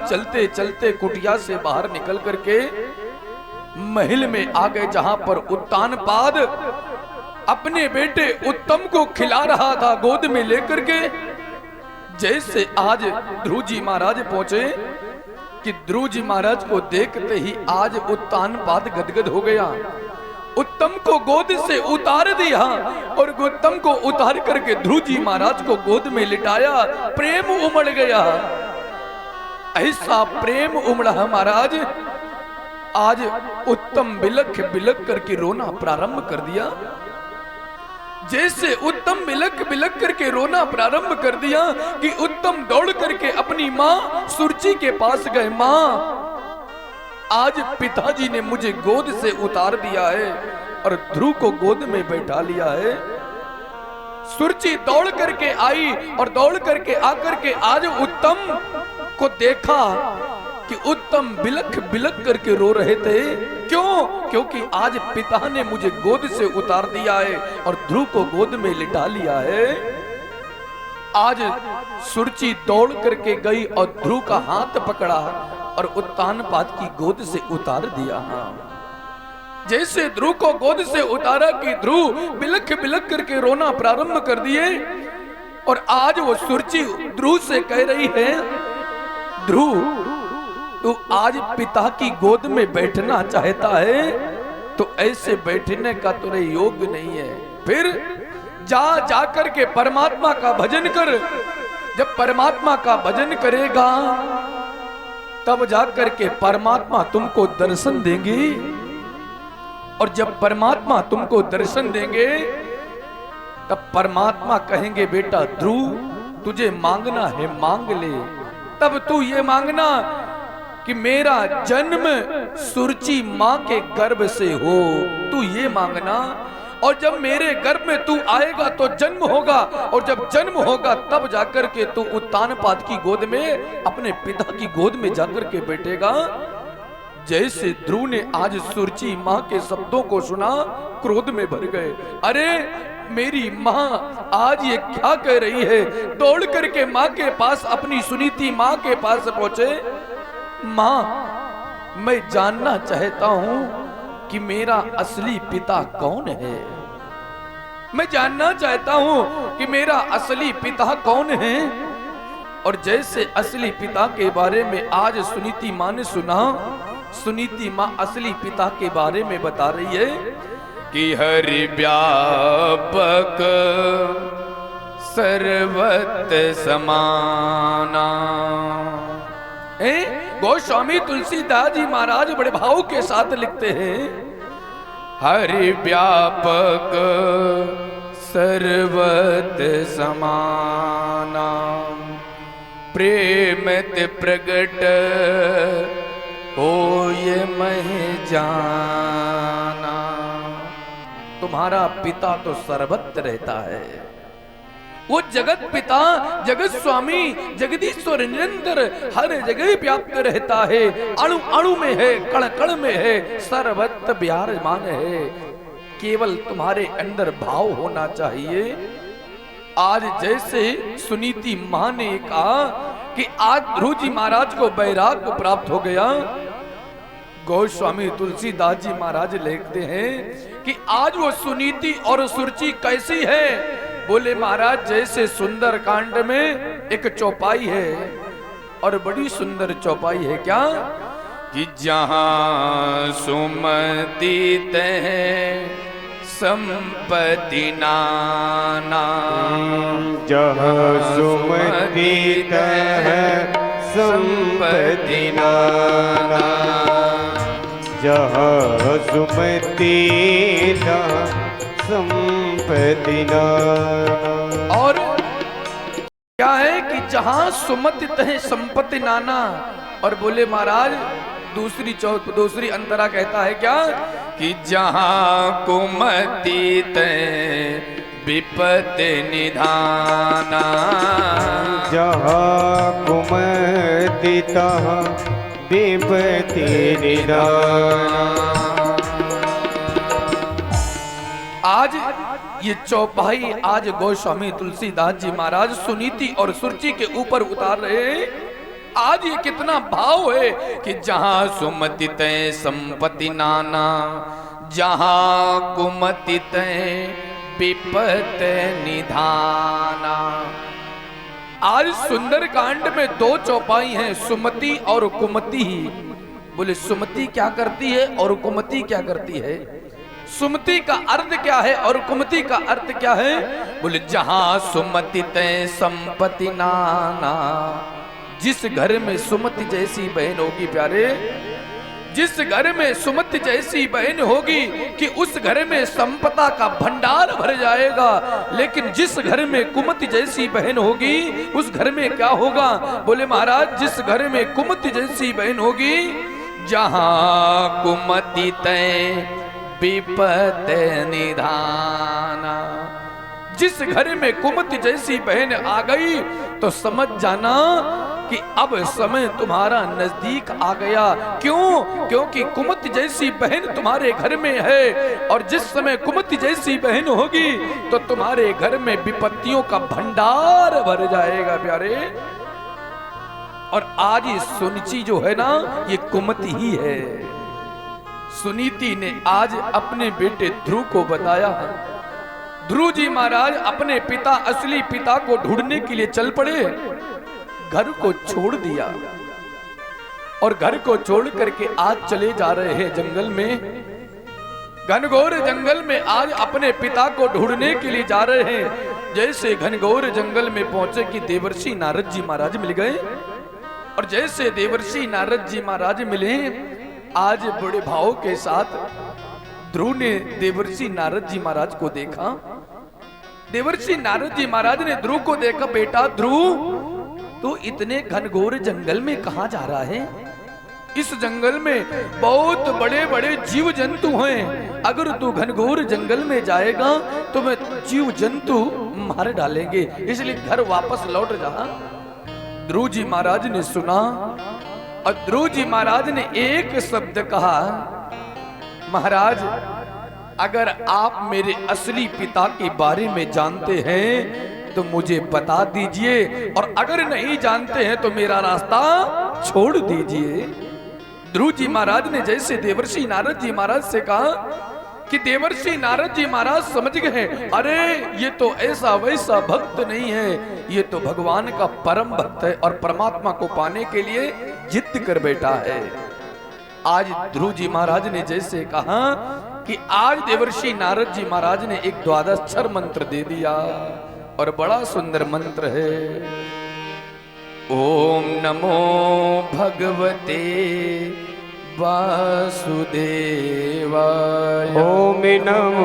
चलते चलते कुटिया से बाहर निकल करके महल में आ गए, जहां पर उत्तानपाद अपने बेटे उत्तम को खिला रहा था गोद में लेकर के। जैसे आज ध्रुव जी महाराज पहुंचे कि ध्रुव जी महाराज को देखते ही आज उत्तानपाद गदगद हो गया। उत्तम को गोद से उतार दिया और उत्तम को उतार करके ध्रुव जी महाराज को गोद में लिटाया। प्रेम उमड़ गया, ऐसा प्रेम उमड़ा महाराज। आज उत्तम बिलख बिलख करके रोना प्रारंभ कर दिया। जैसे उत्तम बिलख बिलख करके रोना प्रारंभ कर दिया कि उत्तम दौड़ करके अपनी मां सुरुचि के पास गए। मां, आज पिताजी ने मुझे गोद से उतार दिया है और ध्रुव को गोद में बैठा लिया है। सुरुचि दौड़ करके आई और दौड़ करके आकर के आज उत्तम को देखा कि उत्तम बिलख बिलख करके रो रहे थे। क्यों? क्योंकि आज पिता ने मुझे गोद से उतार दिया है और ध्रुव को गोद में लिटा लिया है। आज सुरुचि दौड़ करके गई और ध्रुव का हाथ पकड़ा और उत्तानपाद की गोद से उतार दिया। जैसे ध्रुव को गोद से उतारा कि ध्रुव बिलख बिलख करके रोना प्रारंभ कर दिए और आज वो सुरुचि ध्रुव से कह रही है, ध्रुव तू आज पिता की गोद में बैठना चाहता है तो ऐसे बैठने का तुझे योग्य नहीं है। फिर जा करके परमात्मा का भजन कर। जब परमात्मा का भजन करेगा तब जाकर के परमात्मा तुमको दर्शन देंगे और जब परमात्मा तुमको दर्शन देंगे तब परमात्मा कहेंगे, बेटा ध्रुव तुझे मांगना है मांग ले। तब तू ये मांगना कि मेरा जन्म सुरुचि मां के गर्भ से हो, तू ये मांगना। और जब मेरे गर्भ में तू आएगा तो जन्म होगा और जब जन्म होगा तब जाकर के तू उत्तानपाद की गोद में अपने पिता की गोद में जाकर के बैठेगा। जैसे ध्रुव ने आज सुरुचि मां के शब्दों को सुना, क्रोध में भर गए। अरे मेरी मां आज ये क्या कह रही है? दौड़ करके मां के पास, अपनी सुनीति मां के पास पहुंचे। मां, मैं जानना चाहता हूं कि मेरा असली पिता कौन है। मैं जानना चाहता हूं कि मेरा असली पिता कौन है। और जैसे असली पिता के बारे में आज सुनीति मां ने सुना, सुनीति मां असली पिता के बारे में बता रही है कि हरि व्यापक सर्वत समाना। गोस्वामी तुलसीदास जी महाराज बड़े भाव के साथ लिखते हैं, हरि व्यापक सर्वत समाना, प्रेमत प्रगट होय मह जाना। तुम्हारा पिता तो सर्वत्र रहता है, वो जगत पिता, जगत स्वामी, जगदीश्वर निरंतर हर जगह व्याप्त रहता है। अणु अणु में है, कण कण में है, सर्वत्र विराजमान है। केवल तुम्हारे अंदर भाव होना चाहिए। आज जैसे सुनीति मां ने कहा कि आज ध्रुव जी महाराज को वैराग्य प्राप्त हो गया, गोस्वामी तुलसीदास जी महाराज लिखते हैं कि आज वो सुनीति और सुरुचि कैसी है। बोले महाराज, जैसे सुंदर कांड में एक चौपाई है और बड़ी सुंदर चौपाई है। क्या कि जहां सुमति तह संपत्ति नाना, जहां सुमति तह संपत्ति नाना, जहां सुमति तह संपत्ति नाना। और क्या है कि जहां सुमति तह संपत्ति नाना। और बोले महाराज दूसरी अंतरा कहता है क्या कि जहां कुमति तह विपत्ति निधाना, जहां कुमति तह विपत्ति निधाना। आज ये चौपाई आज गोस्वामी तुलसीदास जी महाराज सुनीति और सुरुचि के ऊपर उतार रहे। आज ये कितना भाव है कि जहां सुमति तय संपत्ति नाना, जहां कुमति तय विपत निधाना। आज सुंदर कांड में दो चौपाई हैं, सुमति और कुमति। बोले सुमति क्या करती है और कुमति क्या करती है? सुमति का अर्थ क्या है और कुमति का अर्थ क्या है? बोले जहां सुमति तय संपत्ति नाना, जिस घर में सुमति जैसी बहन होगी प्यारे, जिस घर में सुमति जैसी बहन होगी कि उस घर में संपदा का भंडार भर जाएगा। लेकिन जिस घर में कुमति जैसी बहन होगी उस घर में क्या होगा? बोले महाराज जिस घर में कुमति जैसी बहन होगी, जहां कुमति तय विपत निधाना। जिस घर में कुमति जैसी बहन आ गई तो समझ जाना कि अब समय तुम्हारा नजदीक आ गया। क्यों? क्योंकि कुमति जैसी बहन तुम्हारे घर में है, और जिस समय कुमति जैसी बहन होगी तो तुम्हारे घर में विपत्तियों का भंडार भर जाएगा प्यारे। और आज ये सुनीति जो है ना, ये कुमति ही है। सुनीति ने आज अपने बेटे ध्रुव को बताया। ध्रुव जी महाराज अपने पिता, असली पिता को ढूंढने के लिए चल पड़े। घर को छोड़ दिया और घर को छोड़ करके आज चले जा रहे हैं जंगल में, घनघोर जंगल में आज अपने पिता को ढूंढने के लिए जा रहे हैं। जैसे घनघोर जंगल में पहुंचे कि देवर्षि नारद जी महाराज मिल गए, और जैसे देवर्षि नारद जी महाराज मिले, आज बड़े भाव के साथ ध्रुव ने देवर्षि नारद जी महाराज को देखा। देवर्षि नारद जी महाराज ने ध्रुव को देखा, बेटा ध्रुव तू इतने घनघोर जंगल में कहां जा रहा है? इस जंगल में बहुत बड़े बड़े जीव जंतु हैं, अगर तू घनघोर जंगल में जाएगा तो मैं जीव जंतु मार डालेंगे, इसलिए घर वापस लौट जा। ध्रुव जी महाराज ने सुना और ध्रुव जी महाराज ने एक शब्द कहा, महाराज अगर आप मेरे असली पिता के बारे में जानते हैं तो मुझे बता दीजिए, और अगर नहीं जानते हैं तो मेरा रास्ता छोड़ दीजिए। ध्रुव जी महाराज ने जैसे देवर्षि नारद जी महाराज से कहा कि देवर्षि नारद जी महाराज समझ गए, अरे ये तो ऐसा वैसा भक्त नहीं है, ये तो भगवान का परम भक्त है और परमात्मा को पाने के लिए जिद कर बैठा है। आज ध्रुव जी महाराज ने जैसे कहा कि आज देवर्षि नारद जी महाराज ने एक द्वादशाक्षर मंत्र दे दिया, और बड़ा सुंदर मंत्र है। ओम नमो भगवते वासुदेवाय। ओम नमो